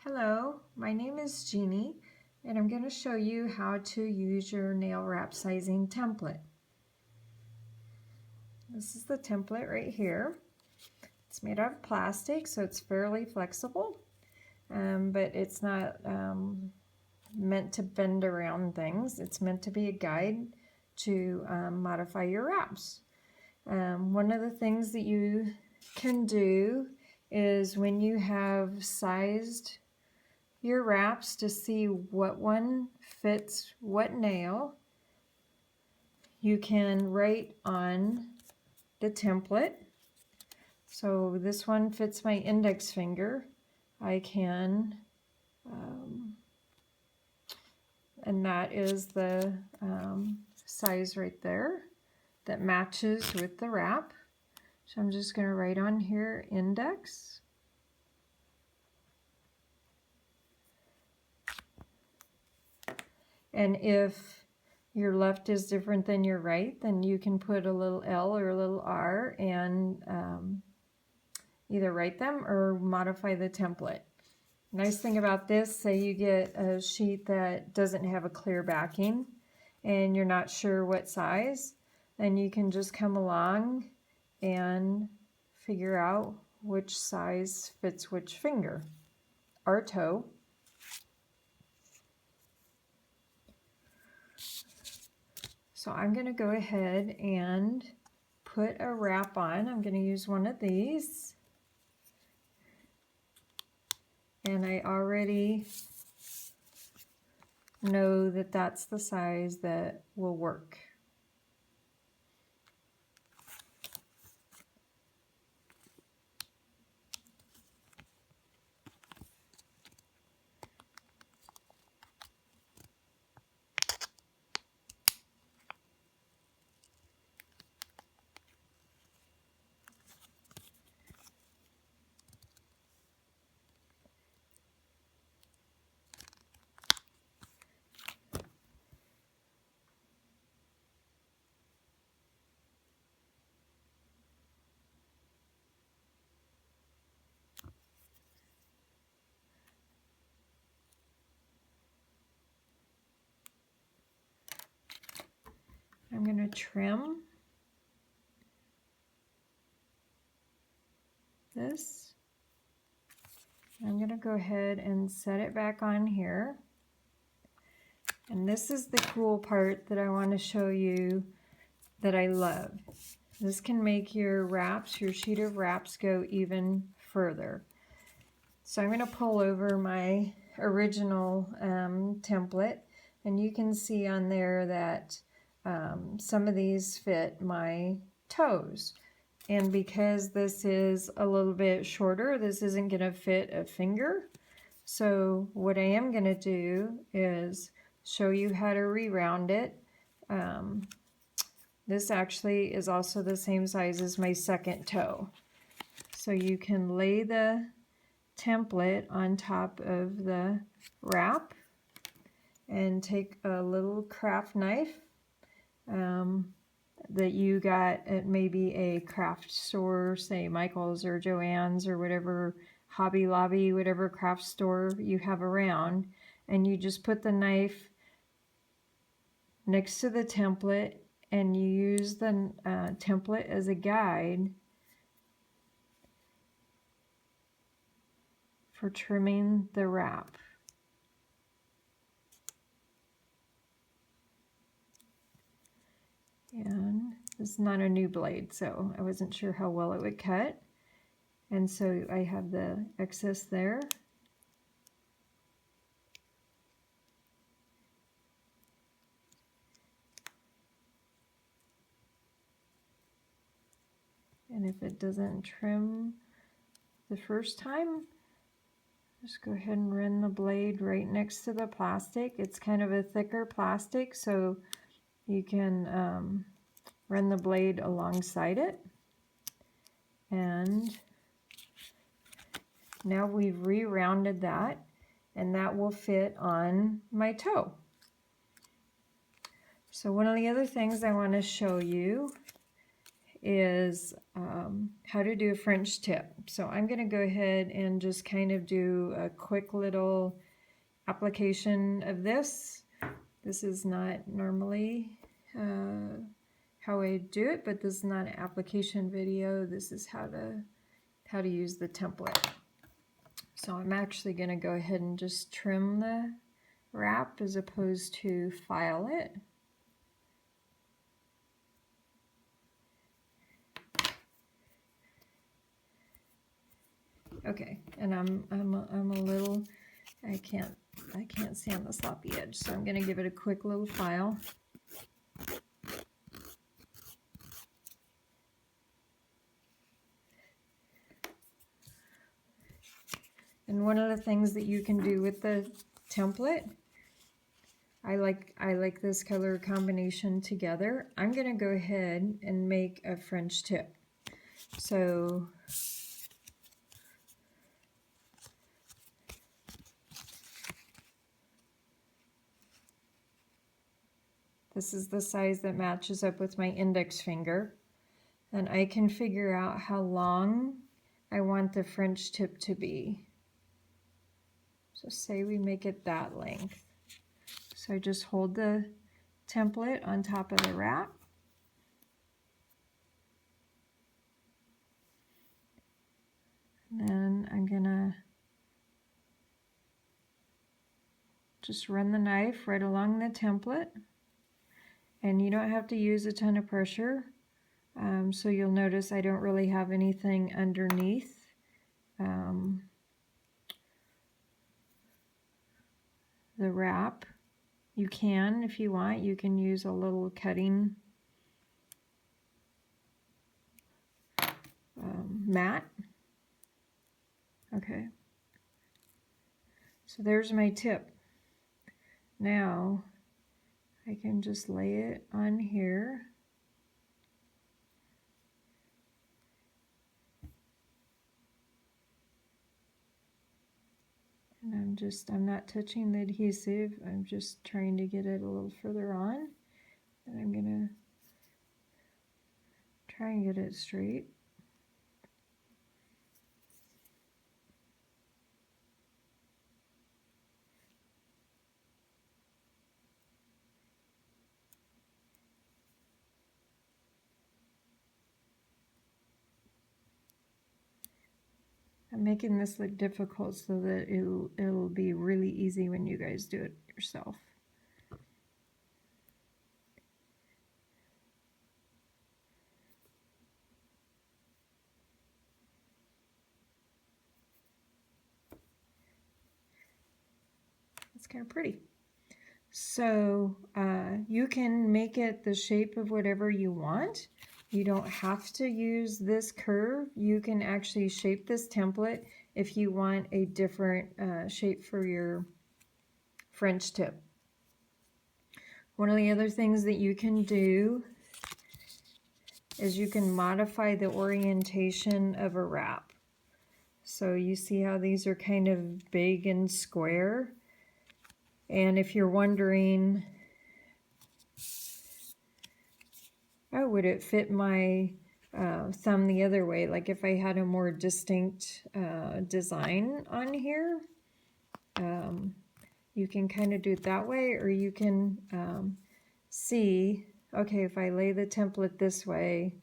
Hello, my name is Jeannie, and I'm going to show you how to use your nail wrap sizing template. This is the template right here. It's made out of plastic, so it's fairly flexible, but it's not meant to bend around things. It's meant to be a guide to modify your wraps. One of the things that you can do is when you have sized your wraps to see what one fits what nail, you can write on the template. So this one fits my index finger. I can, and that is the size right there that matches with the wrap. So I'm just going to write on here index. And if your left is different than your right, then you can put a little L or a little R and either write them or modify the template. Nice thing about this, say you get a sheet that doesn't have a clear backing and you're not sure what size, then you can just come along and figure out which size fits which finger or toe. So I'm going to go ahead and put a wrap on. I'm going to use one of these. And I already know that that's the size that will work. I'm going to trim this. I'm going to go ahead and set it back on here. And this is the cool part that I want to show you that I love. This can make your wraps, your sheet of wraps, go even further. So I'm going to pull over my original template, and you can see on there that some of these fit my toes. And because this is a little bit shorter, this isn't going to fit a finger. So what I am going to do is show you how to re-round it. This actually is also the same size as my second toe. So you can lay the template on top of the wrap and take a little craft knife that you got at maybe a craft store, say Michael's or Joann's or whatever, Hobby Lobby, whatever craft store you have around, and you just put the knife next to the template and you use the template as a guide for trimming the wrap. And this is not a new blade, so I wasn't sure how well it would cut. And so I have the excess there. And if it doesn't trim the first time, just go ahead and run the blade right next to the plastic. It's kind of a thicker plastic, so you can run the blade alongside it. And now we've re-rounded that, and that will fit on my toe. So one of the other things I want to show you is how to do a French tip. So I'm going to go ahead and just kind of do a quick little application of this. This is not normally how I do it, but this is not an application video. This is how to use the template. So I'm actually going to go ahead and just trim the wrap as opposed to file it. Okay, and I'm a little, I can't see on the sloppy edge, so I'm going to give it a quick little file. And one of the things that you can do with the template, I like this color combination together. I'm going to go ahead and make a French tip. So this is the size that matches up with my index finger. And I can figure out how long I want the French tip to be. So say we make it that length. So I just hold the template on top of the wrap. And then I'm gonna just run the knife right along the template. And you don't have to use a ton of pressure. So you'll notice I don't really have anything underneath. The wrap. You can, if you want, you can use a little cutting mat. Okay. So there's my tip. Now I can just lay it on here. And I'm not touching the adhesive, I'm just trying to get it a little further on. And I'm gonna try and get it straight. I'm making this look difficult so that it'll be really easy when you guys do it yourself. It's kind of pretty. So you can make it the shape of whatever you want. You don't have to use this curve. You can actually shape this template if you want a different shape for your French tip. One of the other things that you can do is you can modify the orientation of a wrap. So you see how these are kind of big and square? And if you're wondering, oh, would it fit my thumb the other way? Like if I had a more distinct design on here, you can kind of do it that way, or you can see, okay, if I lay the template this way,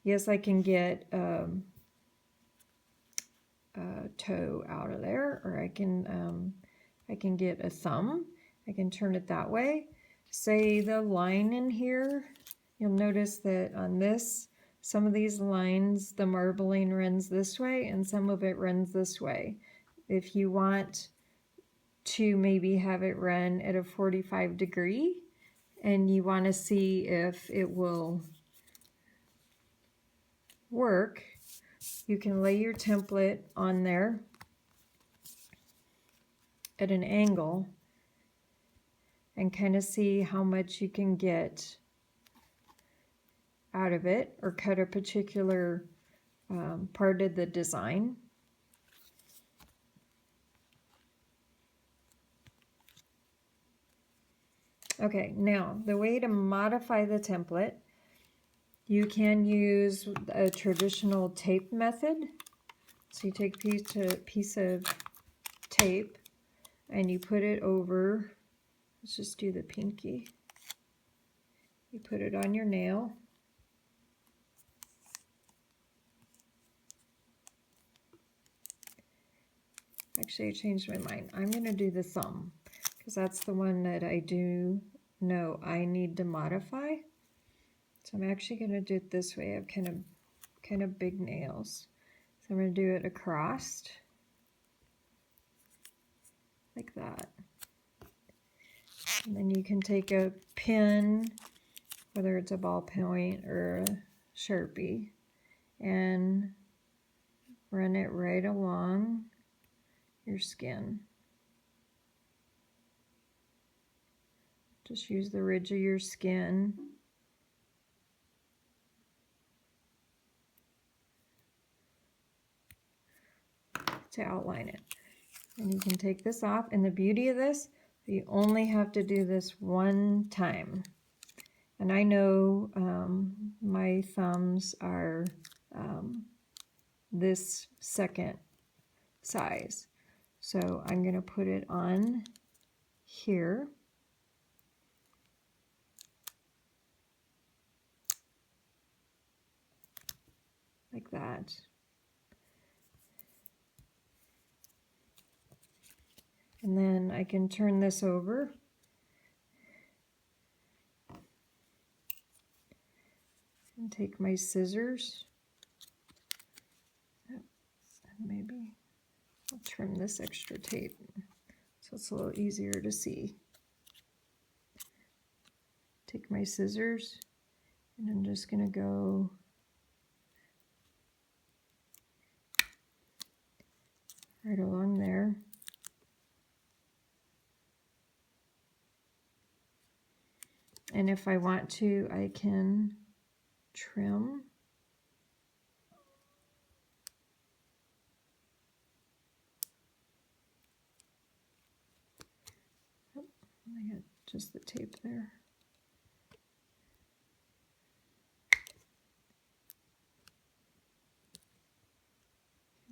yes, I can get a toe out of there, or I can get a thumb. I can turn it that way. Say the line in here, you'll notice that on this, some of these lines, the marbling runs this way and some of it runs this way. If you want to maybe have it run at a 45 degree and you want to see if it will work, you can lay your template on there at an angle and kind of see how much you can get out of it, or cut a particular part of the design. Okay, now the way to modify the template You can use a traditional tape method. So you take a piece of tape and you put it over, let's just do the pinky. You put it on your nail. Actually, I changed my mind. I'm going to do the thumb because that's the one that I do know I need to modify. So I'm actually going to do it this way. I have kind of big nails. So I'm going to do it across like that. And then you can take a pin, whether it's a ballpoint or a Sharpie, and run it right along your skin. Just use the ridge of your skin. To outline it. And you can take this off, and the beauty of this, you only have to do this one time. And I know my thumbs are this second size. So I'm going to put it on here. Like that. And then I can turn this over. And take my scissors. And maybe I'll trim this extra tape so it's a little easier to see. Take my scissors and I'm just going to go right along there. And if I want to, I can trim. Oh, I got just the tape there.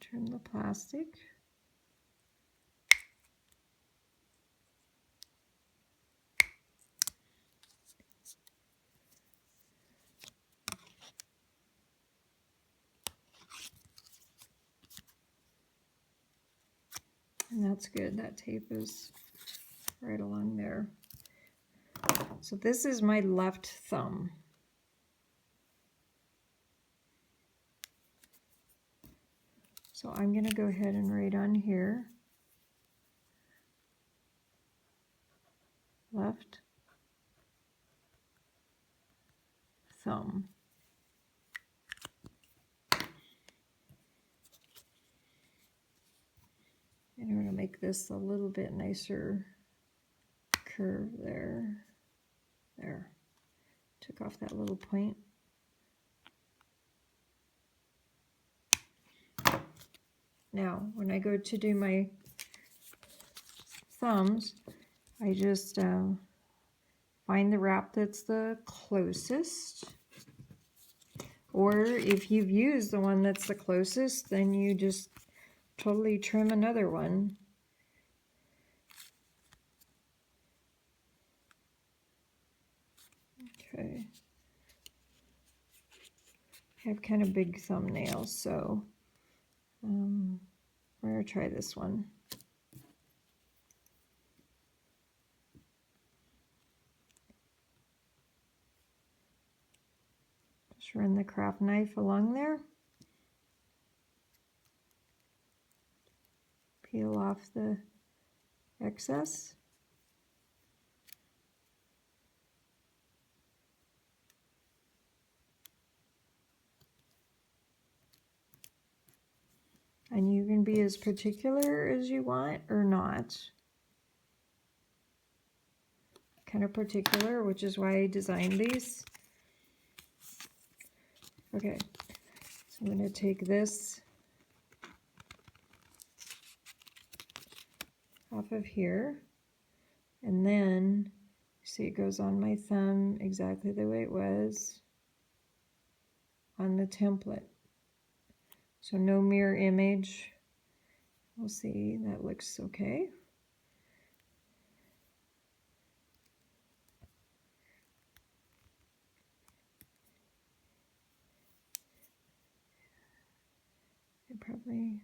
Trim the plastic. And that's good. That tape is right along there. So this is my left thumb. So I'm going to go ahead and write on here, left thumb. And I'm going to make this a little bit nicer curve there. There. Took off that little point. Now, when I go to do my thumbs, I just find the wrap that's the closest. Or if you've used the one that's the closest, then you just totally trim another one. Okay. I have kind of big thumbnails, so we're going to try this one. Just run the craft knife along there. Peel off the excess. And you can be as particular as you want or not. Kind of particular, which is why I designed these. Okay, so I'm going to take this off of here, and then see it goes on my thumb exactly the way it was. on the template. So no mirror image. We'll see, that looks okay. It probably,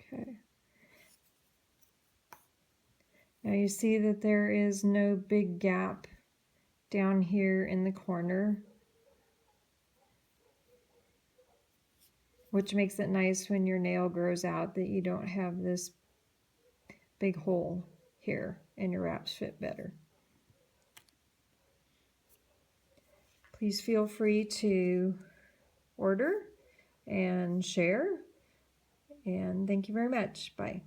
okay. Now you see that there is no big gap down here in the corner, which makes it nice when your nail grows out that you don't have this big hole here and your wraps fit better. Please feel free to order and share, and thank you very much. Bye.